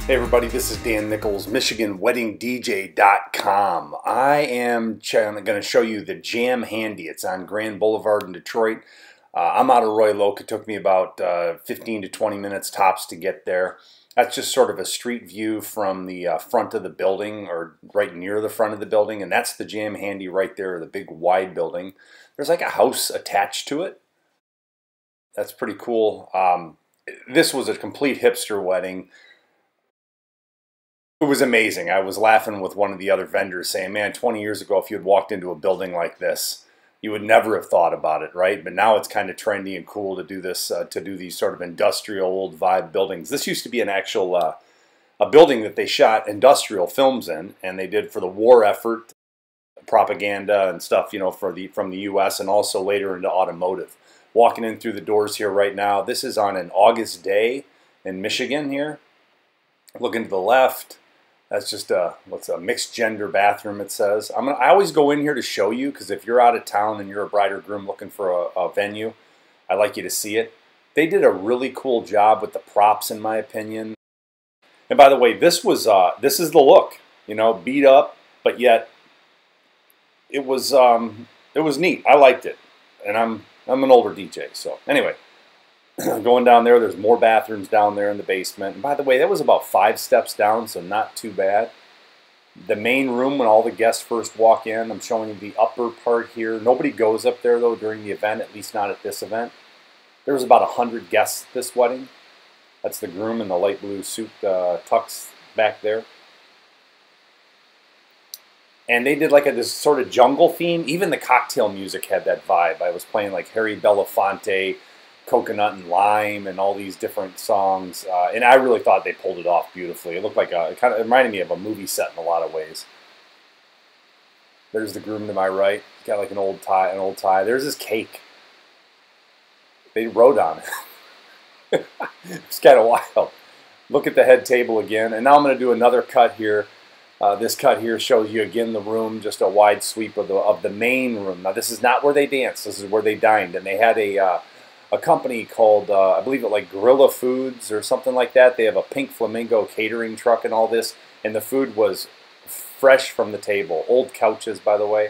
Hey everybody, this is Dan Nichols, MichiganWeddingDJ.com. I am going to show you the Jam Handy. It's on Grand Boulevard in Detroit. I'm out of Royal Oak. It took me about 15 to 20 minutes tops to get there. That's just sort of a street view from the front of the building, or right near the front of the building, and that's the Jam Handy right there, the big wide building. There's like a house attached to it. That's pretty cool. This was a complete hipster wedding. It was amazing. I was laughing with one of the other vendors saying, man, 20 years ago, if you had walked into a building like this, you would never have thought about it, right? But now it's kind of trendy and cool to do this, to do these sort of industrial old vibe buildings. This used to be an actual, a building that they shot industrial films in, and they did for the war effort, propaganda and stuff, you know, from the U.S. and also later into automotive. Walking in through the doors here right now, this is on an August day in Michigan here. Looking to the left. That's just what's a mixed gender bathroom, it says. I always go in here to show you, because if you're out of town and you're a bride or groom looking for a venue, I like you to see it. They did a really cool job with the props, in my opinion. And by the way, this is the look, you know, beat up, but yet it was neat. I liked it, and I'm an older DJ, so anyway. Going down there, there's more bathrooms down there in the basement. And by the way, that was about 5 steps down, so not too bad. The main room, when all the guests first walk in, I'm showing you the upper part here. Nobody goes up there, though, during the event, at least not at this event. There was about 100 guests at this wedding. That's the groom in the light blue suit tux back there. And they did like this sort of jungle theme. Even the cocktail music had that vibe. I was playing like Harry Belafonte, Coconut and Lime, and all these different songs, and I really thought they pulled it off beautifully. It looked like it kind of reminded me of a movie set in a lot of ways. There's the groom to my right. He's got like an old tie. There's his cake. They wrote on it. It's kind of wild. Look at the head table again, and now I'm going to do another cut here. This cut here shows you again the room, just a wide sweep of the main room. Now this is not where they danced. This is where they dined, and they had a company called, I believe it like Gorilla Foods or something like that. They have a Pink Flamingo catering truck and all this, and the food was fresh from the table. Old couches, by the way.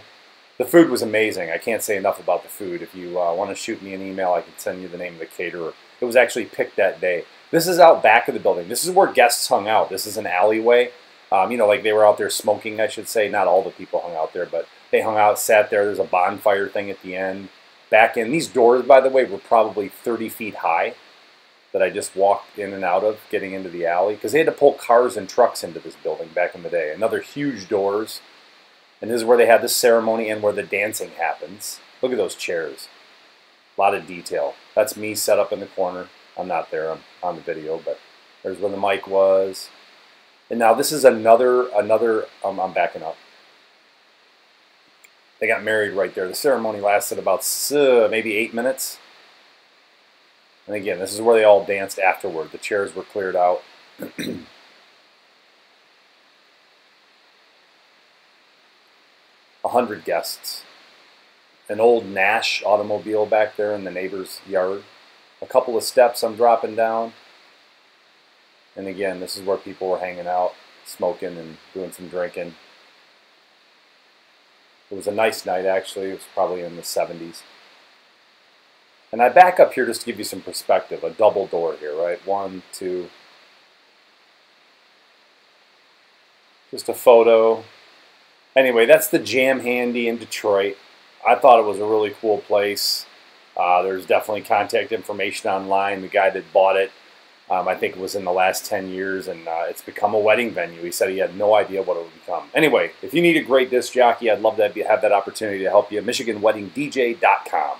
The food was amazing. I can't say enough about the food. If you want to shoot me an email, I can send you the name of the caterer. It was actually picked that day. This is out back of the building. This is where guests hung out. This is an alleyway. You know, like they were out there smoking, I should say. Not all the people hung out there, but they hung out, sat there. There's a bonfire thing at the end. Back in, these doors, by the way, were probably 30 feet high that I just walked in and out of, getting into the alley, because they had to pull cars and trucks into this building back in the day. Another huge doors. And this is where they had the ceremony and where the dancing happens. Look at those chairs. A lot of detail. That's me set up in the corner. I'm not there. I'm on the video, but there's where the mic was. And now this is another I'm backing up. They got married right there. The ceremony lasted about maybe 8 minutes. And again, this is where they all danced afterward. The chairs were cleared out. 100 guests. An old Nash automobile back there in the neighbor's yard. A couple of steps I'm dropping down. And again, this is where people were hanging out, smoking and doing some drinking. It was a nice night, actually. It was probably in the 70s. And I back up here just to give you some perspective. A double door here, right? 1, 2. Just a photo. Anyway, that's the Jam Handy in Detroit. I thought it was a really cool place. There's definitely contact information online. The guy that bought it, I think it was in the last 10 years, and it's become a wedding venue. He said he had no idea what it would become. Anyway, if you need a great disc jockey, I'd love to have that opportunity to help you. MichiganWeddingDJ.com.